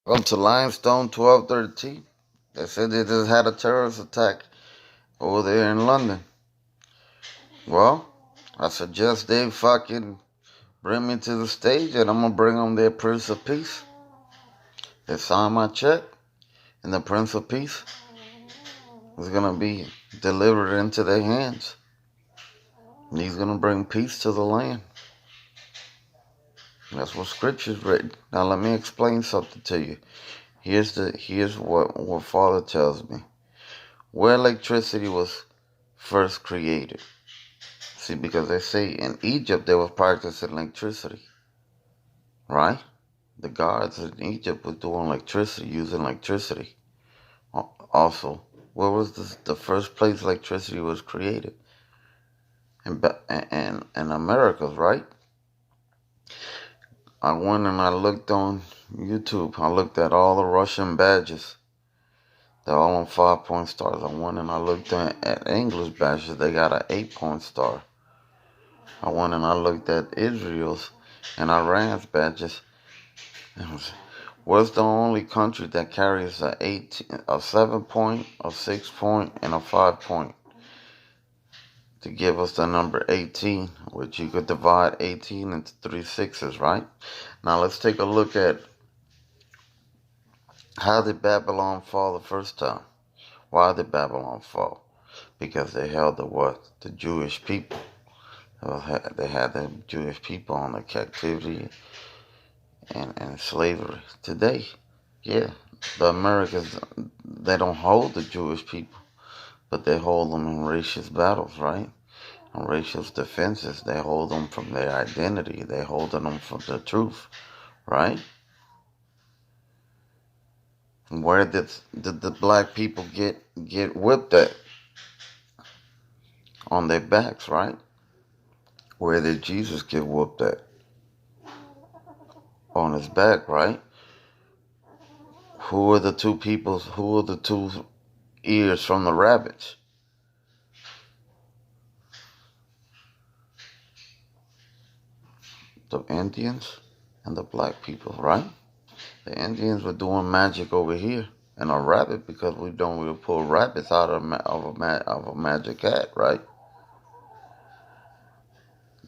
Welcome to Lionstone 1213. They said they just had a terrorist attack over there in London. Well, I suggest they fucking bring me to the stage and I'm gonna bring them their Prince of Peace. They sign my check and the Prince of Peace is gonna be delivered into their hands. And he's gonna bring peace to the land. That's what scripture's written. Now let me explain something to you. Here's what Father tells me. Where electricity was first created. See, because they say in Egypt they were practicing electricity, right? The gods in Egypt was doing electricity, using electricity. Also, where was the first place electricity was created? In Americas, right? I went and I looked on YouTube. I looked at all the Russian badges. They're all on 5-point stars. I went and I looked at English badges. They got an 8-point star. I went and I looked at Israel's and Iran's badges. What's the only country that carries a 7-point, a 6-point, and a 5-point to give us the number 18, which you could divide 18 into 3 sixes, right? Now let's take a look at how did Babylon fall the first time? Why did Babylon fall? Because they held the Jewish people. They had the Jewish people on the captivity and slavery. Today, yeah, the Americans, they don't hold the Jewish people, but they hold them in racist battles, right? In racist defenses. They hold them from their identity. They hold them from the truth, right? And where did the black people get whipped at? On their backs, right? Where did Jesus get whooped at? On his back, right? Who are the two peoples? Who are the two ears from the rabbits? The Indians and the black people, right? The Indians were doing magic over here, and a rabbit, because we pull rabbits out of a magic hat, right?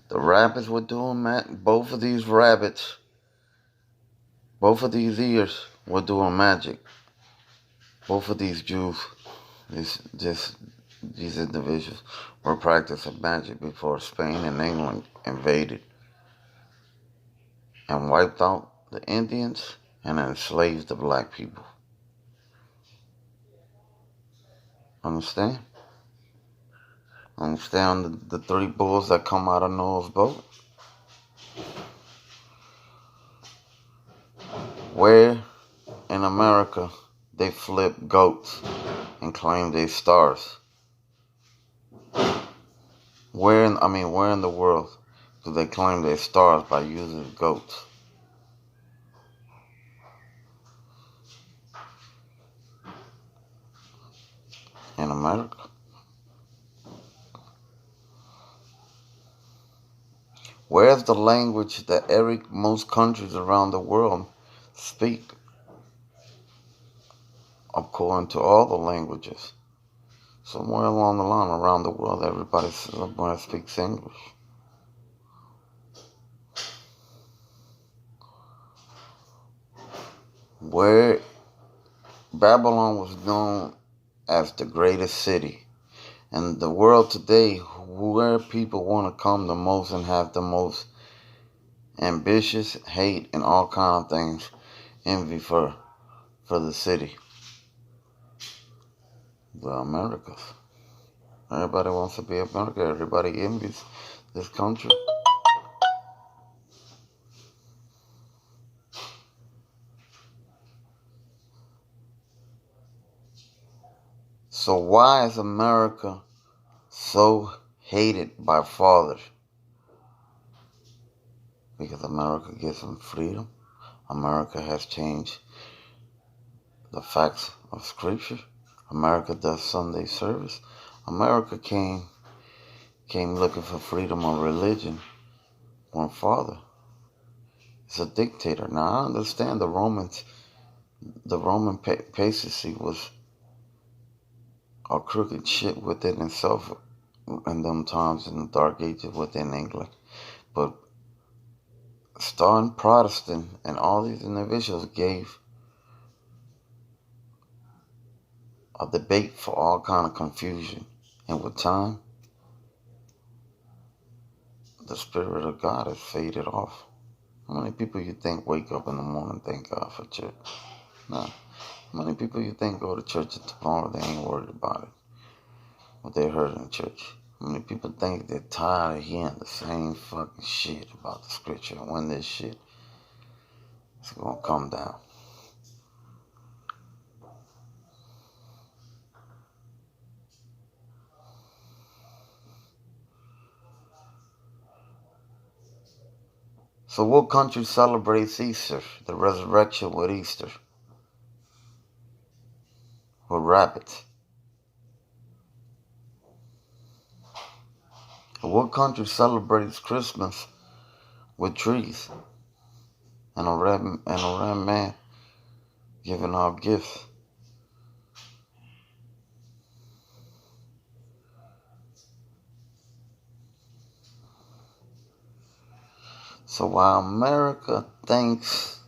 The rabbits were doing both of these rabbits, both of these ears were doing magic. Both of these Jews, these individuals, were practicing magic before Spain and England invaded and wiped out the Indians and enslaved the black people. Understand? Understand the three bulls that come out of Noah's boat? Where in America they flip goats and claim they stars? Where in the world do they claim they stars by using goats? In America. Where's the language that most countries around the world speak? According to all the languages. Somewhere along the line around the world, everybody speaks English. Where Babylon was known as the greatest city. In the world today, where people want to come the most and have the most ambitious, hate, and all kind of things, envy for the city. The Americas. Everybody wants to be America. Everybody envies this country. So why is America so hated by fathers? Because America gives them freedom. America has changed the facts of Scripture. America does Sunday service. America came looking for freedom of religion. One father is a dictator. Now I understand the Romans The Roman papacy was a crooked shit within itself in them times in the Dark Ages within England. But starting Protestant and all these individuals gave a debate for all kind of confusion. And with time, the Spirit of God has faded off. How many people you think wake up in the morning and thank God for church? No. How many people you think go to church tomorrow they ain't worried about it? What they heard in church? How many people think they're tired of hearing the same fucking shit about the scripture and when this shit is gonna come down? So what country celebrates Easter, the resurrection with Easter? With rabbits? What country celebrates Christmas with trees and a red man giving out gifts? So while America thinks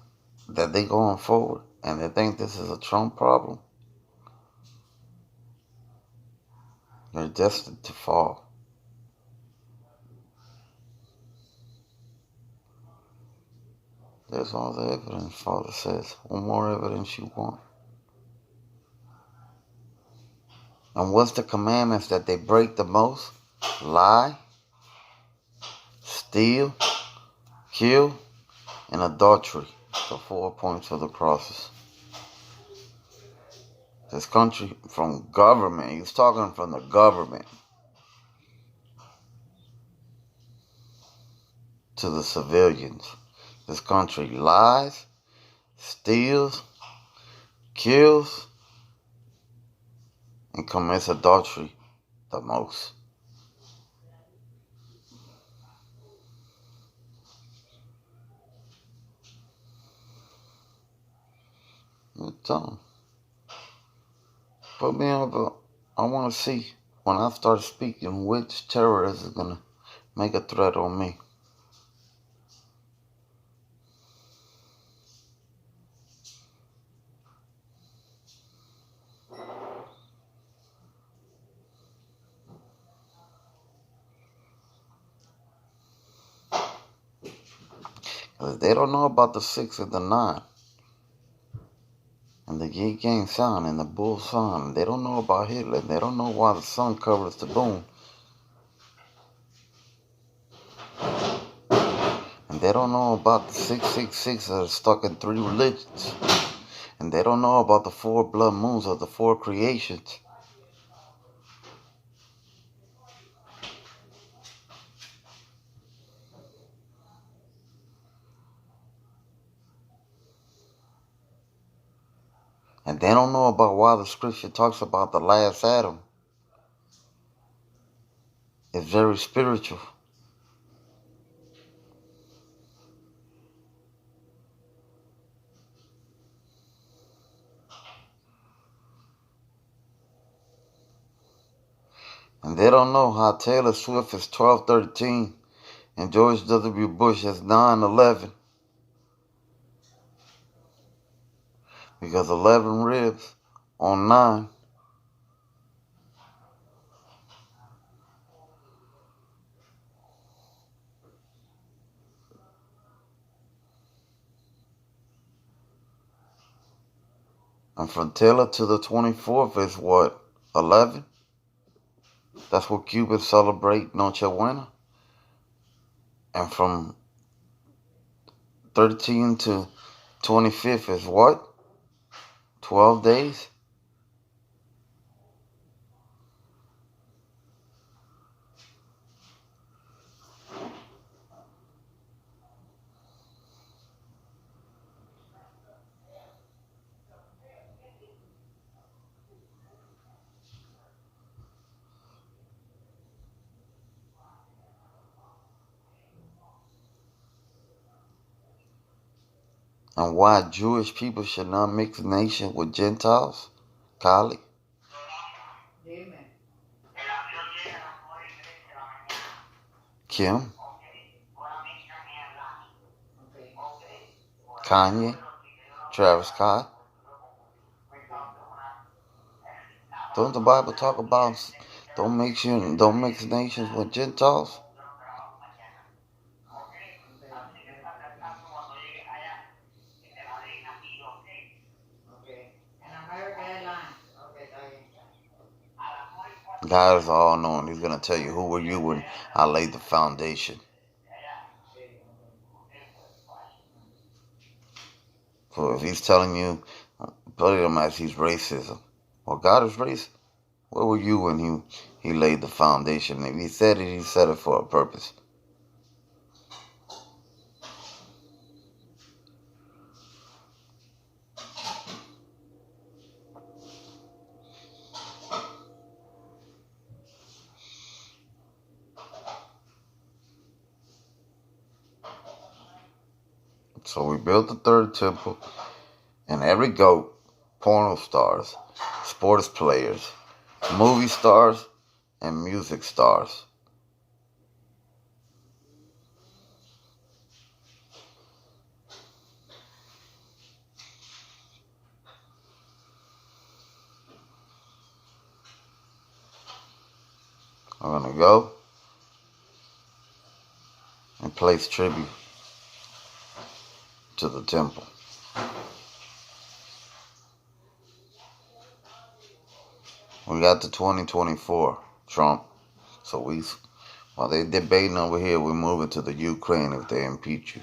that they going forward and they think this is a Trump problem, they're destined to fall. There's all the evidence, Father says. What more evidence you want? And what's the commandments that they break the most? Lie, steal, kill, and adultery. The 4 points of the crosses. This country, from government, he's talking from the government to the civilians. This country lies, steals, kills, and commits adultery the most. Put me on, I want to see when I start speaking which terrorist is going to make a threat on me. Because they don't know about the 6 and the 9. And the Yi Gang sign and the Bull sign. They don't know about Hitler. They don't know why the sun covers the moon. And they don't know about the 666 that are stuck in 3 religions. And they don't know about the 4 blood moons of the 4 creations. And they don't know about why the scripture talks about the last Adam. It's very spiritual. And they don't know how Taylor Swift is 12:13 and George W. Bush is 9:11. Because 11 ribs on 9. And from Taylor to the 24th is what? 11? That's what Cubans celebrate Noche Buena. And from 13 to 25th is what? 12 days? And why Jewish people should not mix nation with Gentiles? Kylie? Kim? Kanye? Travis Scott? Don't the Bible talk about don't mix nations with Gentiles? God is all knowing. He's gonna tell you who were you when I laid the foundation. So if he's telling you, put him as he's racism. Well, God is racist. Where were you when he laid the foundation? If he said it, he said it for a purpose. So we built the third temple, and every goat, porno stars, sports players, movie stars, and music stars are gonna go and place tribute to the temple. We got the 2024 Trump. So while they debating over here, we're moving to the Ukraine if they impeach you.